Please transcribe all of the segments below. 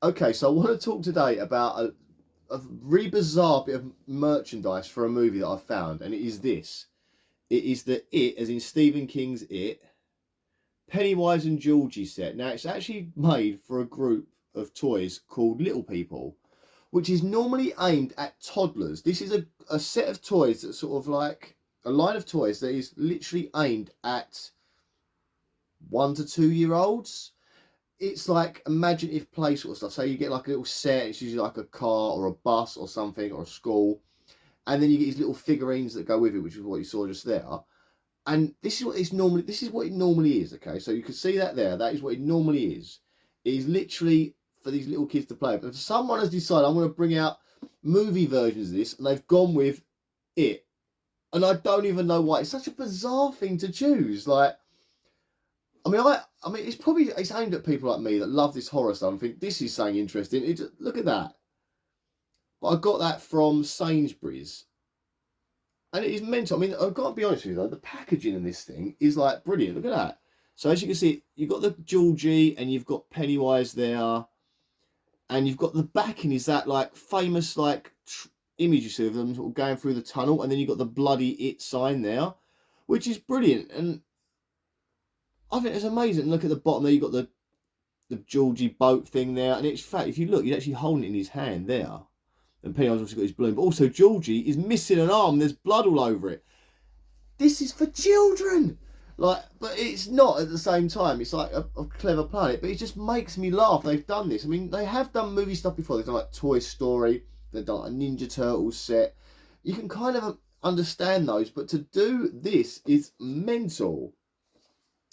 Okay, so I want to talk today about a really bizarre bit of merchandise for a movie that I found, and it is this. It is the It, as in Stephen King's It, Pennywise and Georgie set. Now, it's actually made for a group of toys called Little People, which is normally aimed at toddlers. This is a set of toys that's sort of like a line of toys that is literally aimed at 1 to 2 year olds. It's like imaginative play sort of stuff. So you get like a little set, it's usually like a car or a bus or something or a school. And then you get these little figurines that go with it, which is what you saw just there. And this is what it normally is, okay? So you can see that there, that is what it normally is. It is literally for these little kids to play. But if someone has decided I'm going to bring out movie versions of this, and they've gone with It. And I don't even know why. It's such a bizarre thing to choose. Like, I mean, it's aimed at people like me that love this horror stuff and think this is something interesting. Look at that. But I got that from Sainsbury's. And it is mental. I mean, I've got to be honest with you though, the packaging in this thing is like brilliant. Look at that. So as you can see, you've got the Georgie and you've got Pennywise there. And you've got the backing is that like famous like image you see of them sort of going through the tunnel. And then you've got the bloody It sign there, which is brilliant. And I think it's amazing. Look at the bottom there, you've got the Georgie boat thing there. And it's fact, if you look, he's actually holding it in his hand there. And Pennywise obviously got his balloon. But also Georgie is missing an arm. There's blood all over it. This is for children. Like, but it's not at the same time. It's like a clever planet. But it just makes me laugh. They've done this. I mean, they have done movie stuff before. They've done like Toy Story. They've done like a Ninja Turtles set. You can kind of understand those. But to do this is mental.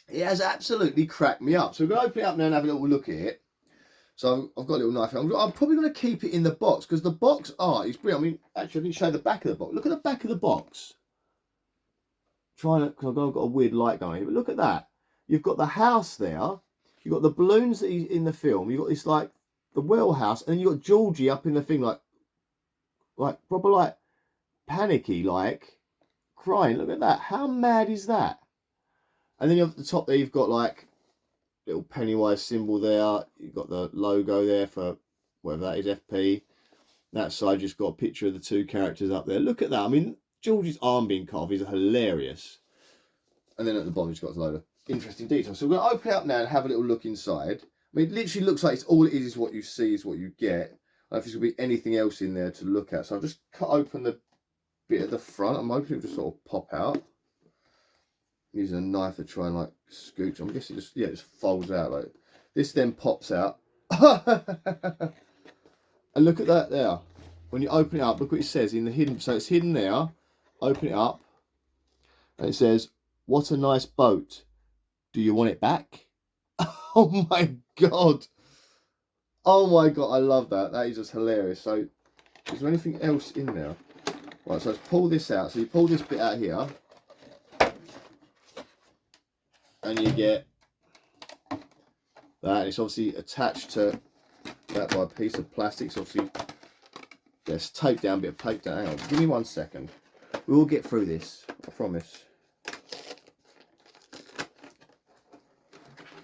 It has absolutely cracked me up. So we're going to open it up now and have a little look at it. So I've got a little knife here. I'm probably going to keep it in the box because the box art is brilliant. I mean, actually, I didn't show the back of the box. Look at the back of the box. Trying to, because I've got a weird light going here, but look at that. You've got the house there. You've got the balloons that he's in the film. You've got this like the well house, and then you've got Georgie up in the thing like proper like panicky, like crying. Look at that. How mad is that? And then at the top there, you've got like little Pennywise symbol there. You've got the logo there for whatever that is, FP. That side just got a picture of the two characters up there. Look at that. I mean, Georgie's arm being cut off is hilarious. And then at the bottom, it's got a load of interesting details. So we're going to open it up now and have a little look inside. I mean, it literally looks like it's all it is what you see is what you get. I don't know if there's going to be anything else in there to look at. So I've just cut open the bit at the front. I'm hoping it'll just sort of pop out. Using a knife to try and like scooch. I'm guessing it just folds out like this. Then pops out. And look at that there. When you open it up, look what it says in the hidden. So it's hidden there. Open it up, and it says, "What a nice boat. Do you want it back?" Oh my god. Oh my god, I love that. That is just hilarious. So, is there anything else in there? Right, so let's pull this out. So you pull this bit out here. And you get that. It's obviously attached to that by a piece of plastic. So obviously, there's tape down, bit of tape down. Hang on, give me 1 second. We will get through this, I promise.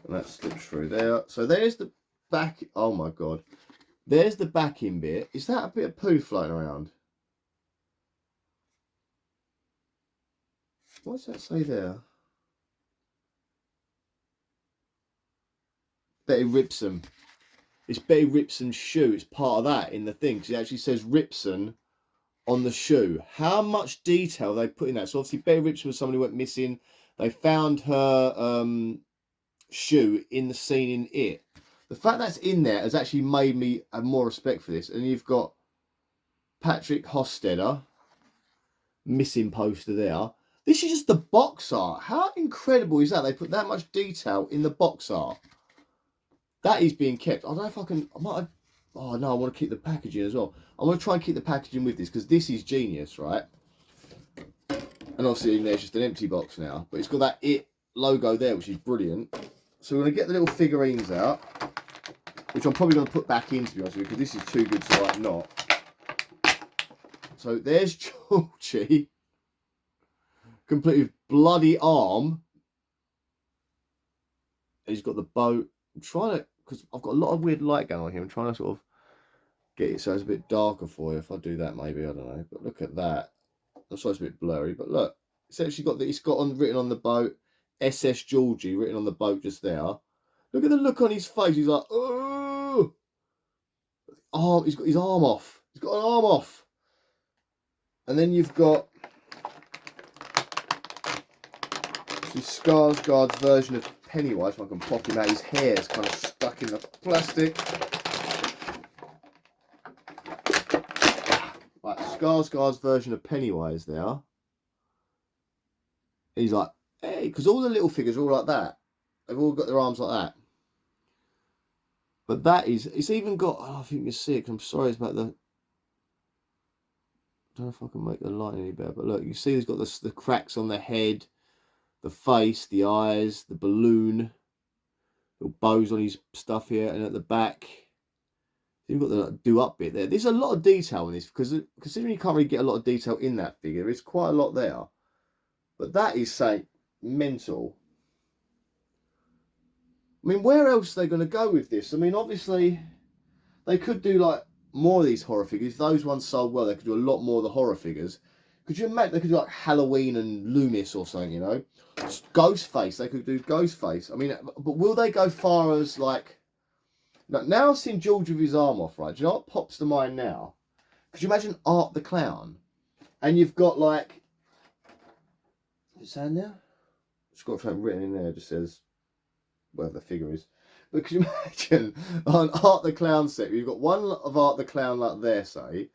And that slips through there. So there's the back. Oh my god. There's the backing bit. Is that a bit of poo floating around? What does that say there? Betty Ripson. It's Betty Ripson's shoe. It's part of that in the thing. Because it actually says Ripson on the shoe. How much detail they put in that. So obviously Betty Ripson was someone who went missing. They found her shoe in the scene in It. The fact that's in there has actually made me have more respect for this. And you've got Patrick Hofstadter, missing poster there. This is just the box art. How incredible is that? They put that much detail in the box art. That is being kept. I don't know if I can. I might have, oh no, I want to keep the packaging as well. I want to try and keep the packaging with this because this is genius, right? And obviously in there's just an empty box now, but it's got that It logo there, which is brilliant. So we're going to get the little figurines out, which I'm probably going to put back in, to be honest with you, because this is too good to like not. So there's Georgie, complete with bloody arm. And he's got the boat. I'm trying to because I've got a lot of weird light going on here. I'm trying to sort of get it so it's a bit darker for you. If I do that, maybe, I don't know. But look at that. I'm sorry it's a bit blurry, but look, it's actually got it's got written on the boat, SS Georgie, written on the boat just there. Look at the look on his face. He's like, oh, he's got his arm off. He's got an arm off. And then you've got Skarsgård's version of Pennywise. If I can pop him out, his hair is kind of stuck in the plastic. Right, Skarsgård's version of Pennywise there. He's like, hey, because all the little figures are all like that. They've all got their arms like that. But that is, it's even got, I think you can see it, 'cause I'm sorry it's about the, I don't know if I can make the light any better, but look, you see he's got the cracks on the head, the face, the eyes, the balloon, little bows on his stuff here, and at the back, you've got the do up bit there. There's a lot of detail in this, because considering you can't really get a lot of detail in that figure, there's quite a lot there. But that is, say, mental. I mean, where else are they going to go with this? I mean, obviously, they could do, like, more of these horror figures. If those ones sold well, they could do a lot more of the horror figures. Could you imagine they could do, like, Halloween and Loomis or something, you know? Ghostface, they could do Ghostface. I mean, but will they go far as, like... Now I've seen George with his arm off, right? Do you know what pops to mind now? Could you imagine Art the Clown? And you've got, like... Is it saying there? It's got something written in there, it just says... whatever the figure is. But could you imagine on Art the Clown set, you've got one of Art the Clown like there, say,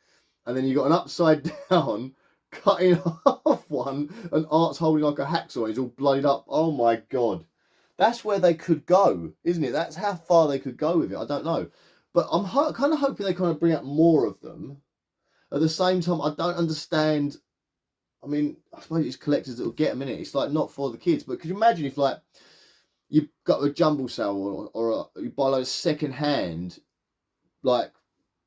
and then you've got an upside down cutting off one, and Art's holding like a hacksaw, and he's all bloodied up. Oh my God. That's where they could go, isn't it? That's how far they could go with it. I don't know. But I'm kind of hoping they kind of bring out more of them. At the same time, I don't understand. I mean, I suppose it's collectors that will get them in it. It's like not for the kids. But could you imagine if, like, you've got a jumble sale or you buy like second hand, like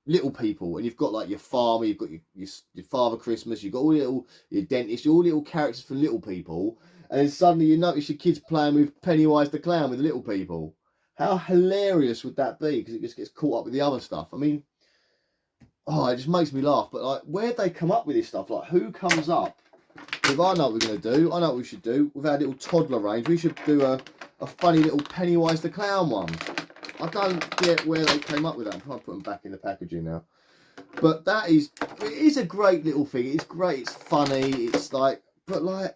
little people, and you've got like your farmer, you've got your Father Christmas, you've got all your dentist, all little characters for little people, and then suddenly you notice your kids playing with Pennywise the Clown with the little people. How hilarious would that be? Because it just gets caught up with the other stuff. I mean, oh, it just makes me laugh. But like, where'd they come up with this stuff? Like, who comes up with, I know what we're going to do, I know what we should do, with our little toddler range, we should do a funny little Pennywise the Clown one. I don't get where they came up with that. I'm trying to put them back in the packaging now. But it is a great little figure. It's great, it's funny, it's like, but like,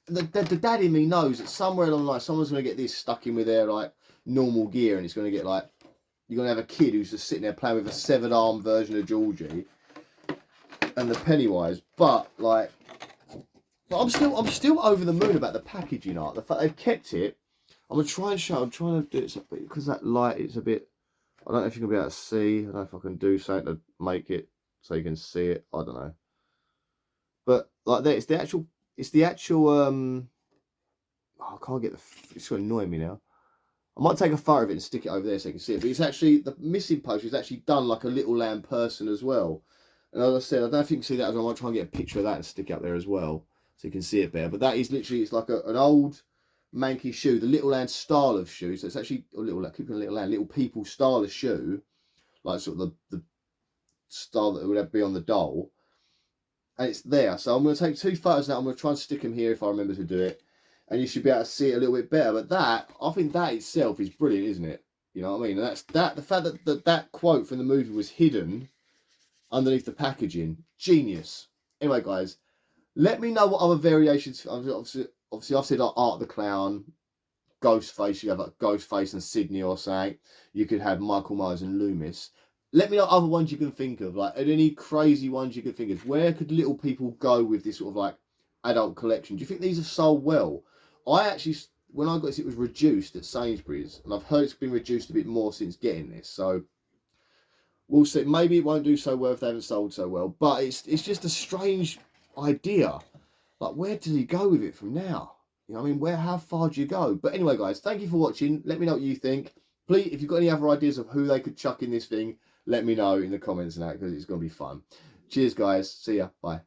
the dad in me knows that somewhere along the line, someone's going to get this stuck in with their like normal gear, and it's going to get like, you're going to have a kid who's just sitting there playing with a severed arm version of Georgie and the Pennywise. But like, I'm still over the moon about the packaging art. The fact they've kept it. I'm gonna try and show. I'm trying to do it because that light is a bit. I don't know if you can be able to see. I don't know if I can do something to make it so you can see it. I don't know. But like there, it's the actual. Oh, I can't get the. It's going to annoy me now. I might take a photo of it and stick it over there so you can see it. But it's actually, the missing poster is actually done like a little lamb person as well. And as I said, I don't know if you can see that as well. I might try and get a picture of that and stick it up there as well, so you can see it better. But that is literally, it's like an old manky shoe, the Little Land style of shoe. So it's actually a little people style of shoe, like sort of the style that would be on the doll. And it's there. So I'm going to take 2 photos now. I'm going to try and stick them here if I remember to do it. And you should be able to see it a little bit better. But that, I think that itself is brilliant, isn't it? You know what I mean? And that's that. The fact that quote from the movie was hidden underneath the packaging, genius. Anyway, guys, let me know what other variations. Obviously I've said like Art the Clown, Ghostface. You have like Ghostface and Sydney or something. You could have Michael Myers and Loomis. Let me know other ones you can think of, like any crazy ones you can think of. Where could little people go with this sort of like adult collection? Do you think these have sold well? I actually, when I got this, it was reduced at Sainsbury's, and I've heard it's been reduced a bit more since getting this. So we'll see. Maybe it won't do so well if they haven't sold so well. But it's just a strange idea. Like, where does he go with it from now? You know what I mean? How far do you go? But anyway, guys, thank you for watching. Let me know what you think. Please, if you've got any other ideas of who they could chuck in this thing, let me know in the comments and that, because it's going to be fun. Cheers, guys. See ya. Bye.